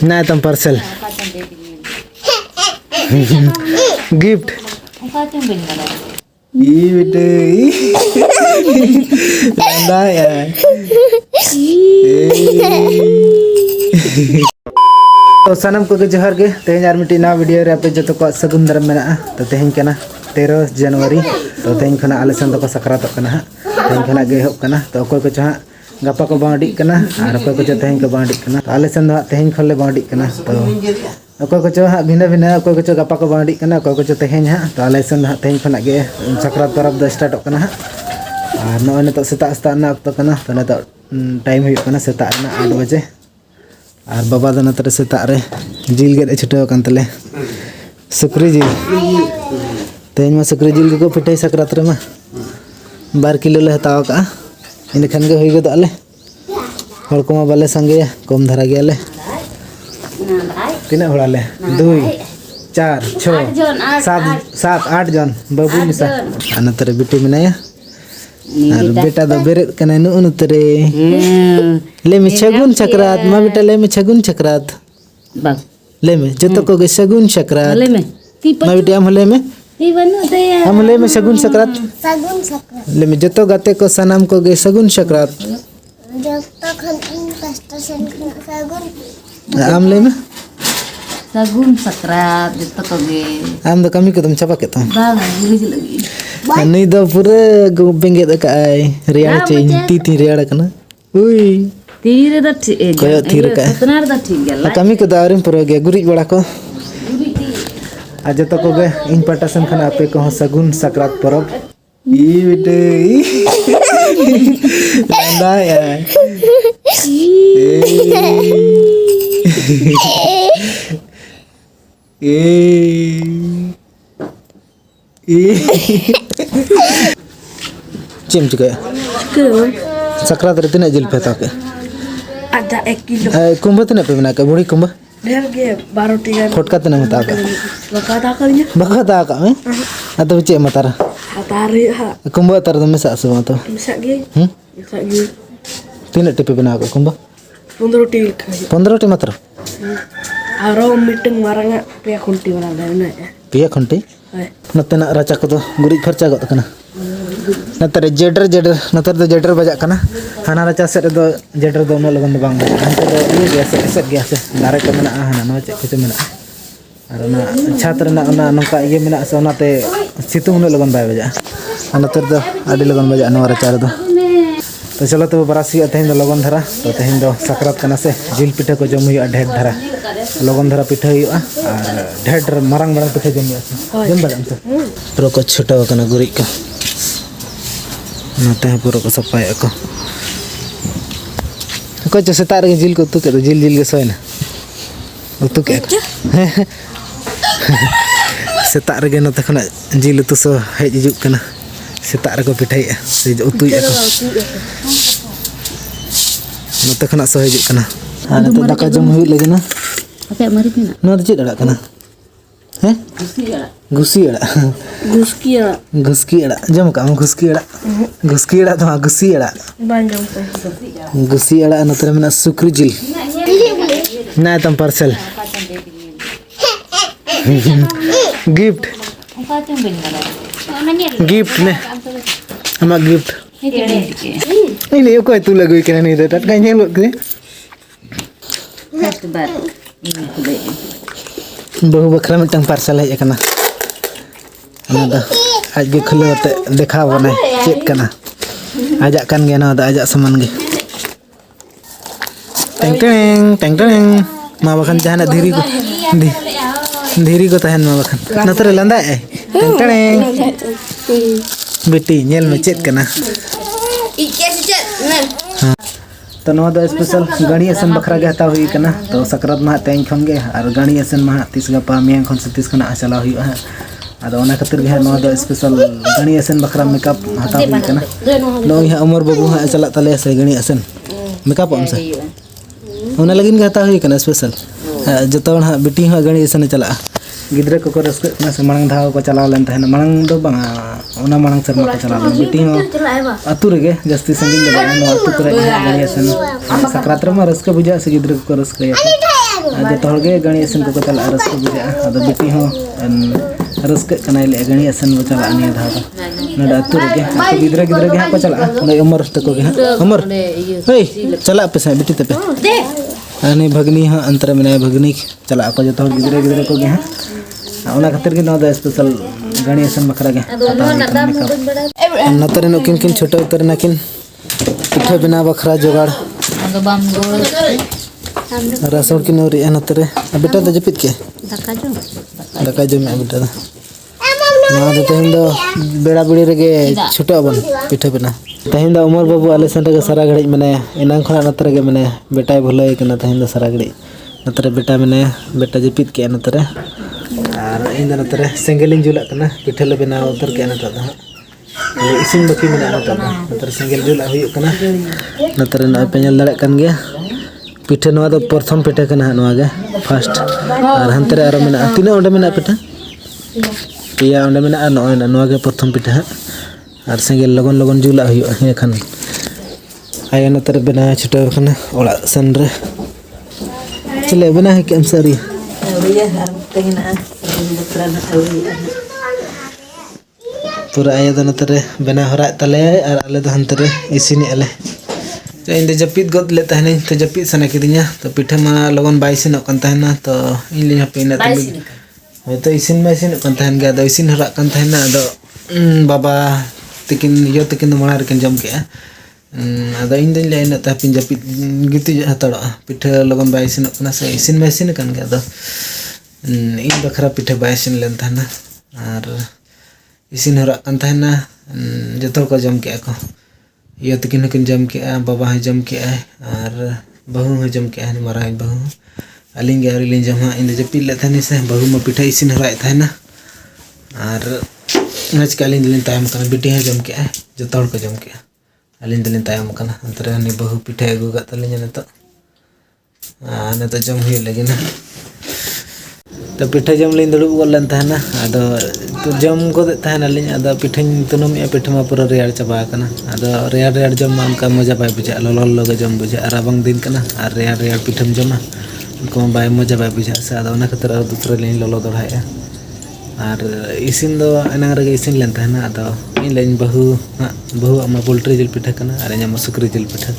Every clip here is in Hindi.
ना तुम पार्सल गिफ्ट ये बेटे लंदा यार तो सनम को जोहर के तेज आर मिट्टी ना वीडियो रे पे जो को सगुन दरम मेना तो तेज कना 13 जनवरी तो तेज खना आले सन को सकरात कना तेज खना गे होब कना तो अकोय को जहां गपा को बांडी कना और अकोय को तेज को बांडी कना आले सन दो तेज खले बांडी कना तो अकोय को जहां भिना भिना अकोय को गपा को बांडी कना अकोय को तेज हां तो आले सन तेज खना गे सकरात परब द स्टार्ट कना और नो ने तो सेता सेता ना अक्तो कना तो ने तो टाइम हुई कना सेता ना 8 बजे और बाबा दो नतरे सेता रे जिल गे छुटो कन तले सुक्री जिल तेज में सुक्री जिल को पिटाई सकरात रे मा 2 किलो ले हताव का इन खान गे होई गद आले हड़ को मा बाले संगे कम धरा गया ले तीना होड़ाले 2 4 6 7 8 जन बाबू मिसा नतरे बिटी मिनाया और बेटा दो बेरे कने नु नतरे ले में छगुन सकरात मा बेटा ले में छगुन सकरात बस ले में जतो को गे सगुन सकरात ले में मा बेटी हम ले में ती बनु दे हम ले में सगुन सकरात ले में जतो गाते को सनम को गे सगुन सकरात जतो खन कष्ट सन सगुन आम ले में सगुन सकरात जतो को गे आम दो कमी को तुम छपा के तो बाग गुलिज लगी नहीं तो पूरे बेंगे द काय रियाड़ चेन ती रियाड़ कना उई तीरे द ठीक कोयो थीर का सतनार द ठीक गेला कमी को दारिम पुरो गे गुरी बड़ा को आज तो को गे इन पटासन खाना पे को सगुन सकरात परब ई बेटे लंदा यार चिम चुके सकरात रे तिना जिल पेता के आधा 1 किलो कुंभ तना पे बना के बुढ़ी कुंभ ढेर गे 12 टिका फोटका तना मता का बका ता करिया बका ता का में अतो चे मतारा तारे हा कुंभ तर दमे सा सो तो मिसा गे तिना टिपे बना के कुंभ 15 टिका 15 टी मात्र आरो मीटिंग मारंगा पे खुंटी बना देना पिया खंटी नतना राचा को तो गुरी खर्चा गत कना नतर जेडर जेडर नतर तो जेडर बजा कना हाना राचा से दो जेडर दो लगन दो बांग हमते दो ये गैस से गया से दारे को मेना हाना नो चे कुछ मेना और ना छात्र ना ना नका ये मेना से ओनाते सितुंग न लगन बाय बजा नतर दो आडी लगन बजा नो राचा दो तो चलो तो बरासी तेहन दो लगन धरा तो तेहन दो सकरात कना से जिल पिठा को जम हुआ ढेर धरा लगन धरा पिठा हुआ और ढेर मारंग मारंग पिठा जम हुआ जम बड़ा तो पुरो को छोटा कना गुरी को नाते है पुरो को सफाई को को जो सेता रे जिल को तो जिल जिल के सोयना उतु के सेता रे न तखना जिल तो सो हेज हिजुक कना सेता रे को पिठाई से उतु को न तखना सो हिजुक कना आने तो दाका जम हुई लगे ना ओके मरी ना न तो चिड़ा कना हैं घुसी अड़ा घुसकी अड़ा जम का घुसकी अड़ा तो घुसी अड़ा घुसी अड़ा नतरे में सुक्री जिल ना तुम पार्सल गिफ्ट गिफ्ट ने हमा गिफ्ट नहीं कोई तू लगोई के नहीं रे टटका नेल के फर्स्ट बार बहु बखरा में तंग पार्सल है कना ना दा आज गे खुले देखा बने चेत कना आजा कान गे ना दा आजा सामान गे टेंग टेंग टेंग टेंग मा बखन जहाना धीरी को तहन मा बखन नतरे लंदा है टेंग टेंग बेटी नेल में चेत कना तो नो दो स्पेशल गणी असन बखरा के हता हुई कना तो सकरात मा तेन खन गे और गणी असन मा 30 गपा मियां खन 30 खना चला हुई है आदो ओना खातिर गे नो दो स्पेशल गणी असन बखरा मेकअप हता हुई कना नो यहां उमर बाबू हा चला तले से गणी असन मेकअप हम से ओना लगिन गे हता हुई कना स्पेशल जतो हा बेटी हा गणी असन चला गिद्रे को रस्क ना से मांग धाव को चलाव लेन तहन मांग दो बंगा ओना मांग सर को चलाव बेटी हो अतु रे जस्ती संगिन दे नो अतु करे गणी असन सकरात रे मा रस्क बुझा से गिद्रे को रस्क जो हर गे गणी असन को चला रस्क बुझा अद बिटी हो रस्क कनाय ले गणी असन को चला निया धा नडा अतु रे को गिदरा गिदरा गे को चला न उमर तको गे उमर हे चला पे से बिटी ते पे अनि भगनी हा अंतर में भगनी चला को जो गिदरा गिदरा को गे ओना खातिर के न द स्पेशल गणी असन बखरा गे नतर नुकिन किन छोटा उतर नकिन पिठा बिना बखरा जोगाड़ अदो बाम गोड़ रसोड़ की नौरी नतरे बेटा तो जपित के दाका जो मैं बेटा ना तो तेहन दो बेड़ा बुड़ी रे छुटा बन पिठा बिना तेहन दो उमर बाबू आले सन रे सारा घड़ी मने इनांग खना नतरे के मने बेटा भुलाई कना तेहन दो सारा घड़ी नतरे बेटा मने बेटा जपित के नतरे और इन दो नतरे सेंगलिंग जुला कना पिठा ले बिना उतर के नतर दा इसिन बकी में नतर सेंगल जुला हुई कना नतर न पेनल दड़े कन गया पिठा नवा दो प्रथम पिठा कना नवा गे फर्स्ट और हंतरे आरो मेना तीना ओंडे मेना पिठा पिया ओंडे मेना नवा नवा गे प्रथम पिठा और सेंगल लगन लगन जुला हुई हे खान आया नतर बिना छुटा कना ओला सन रे चले बिना है केम सरी पूरा आया दो नतरे बिना हरा तले और आले दो हंतरे इसिनी आले तो इन जपित गद ले तहने तो जपित सने किदिया तो पिठा मा लगन बाइसिन कन तहना तो इन लिया पेना तो इसिन में इसिन कन तहन गया तो इसिन हरा कन तहना तो बाबा तिकिन यो तिकिन मणा रे जम के अदो इन दिन ले इन तपिन जपित गिति हतड़ पिठा लगन बाइसिन कना से इसिन में इसिन कन गया तो इन बखरा पिठा बाइसिन लेन तहना और इसिन हरा कन तहना जतो को जम के को यो तकिन हकिन जम के बाबा है जम के और बहू है जम के मारा है बहू अलिंग गे अलिंग जमा इन जपिल ले थनी से बहू में पिठा इसिन हराय थना और नच के अलिंग दिलिन तायम कना बिटी है जम के जो तोड़ को जम के अलिंग दिलिन तायम कना अंतरे नि बहू पिठा अगु गतलिन न तो जम हुई लगिन तो पिठा जम लिन दुड़ुब गोलन तहना आदो तो जम को तहना लिन आदो पिठा तुनुम पिठा मा पूरा रेयार चबा कना आदो रेयार जम मा उनका मजा बाय बुझा ललो जम बुझा राबंग दिन कना और रेयार पिठम जमा उनको बाय मजा बाय बुझा से आदो ना खतर दूसरे लिन ललो दड़ाया और इसिन दो एना रे इसिन लेन तहना आदो इन लेन बहू अमा पोल्ट्री जिल पिठा कना और इन सुकरी जिल पिठा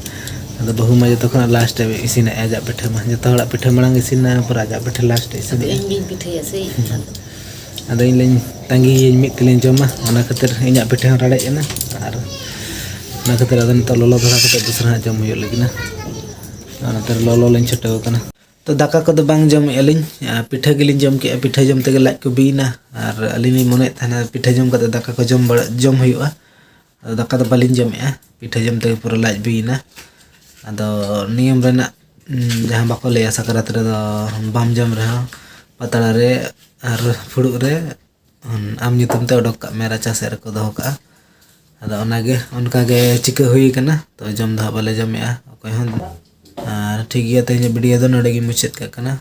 अद बहु मा जो तखन लास्ट इसिन आजा पिठा मा जो हड़ा पिठा मांग इसिन पर आजा पिठा लास्ट इसिन अद इन लेन तंगी मिद तेलिन जमा ओना खातिर इना पिठा राड़े ना और ओना खातिर अद नित ललो धरा कते दूसरा जम हुई लगिना ओना तर ललो लेन छटाव कना तो दाका को बांग जम एलिन पिठा गिलिन जम के पिठा जम ते लाज को बीना और अलिनी मने थाना पिठा जम कते दाका को जम हुआ दाका तो बालिन जमे पिठा जम ते पूरा लाज बीना अदो नियम रेना जहाँ बाको ले सकरात रे बाम जम रहा पतड़ा रे और फुड़ुक रे आम नितुम ते ओडक मे राचा से रको दो का अदो ओनागे उनका गे चिका हुई कना तो जम धा बाले जमे अकोय हन ठीक गया ते वीडियो दो नडे गी मुचाद का कना।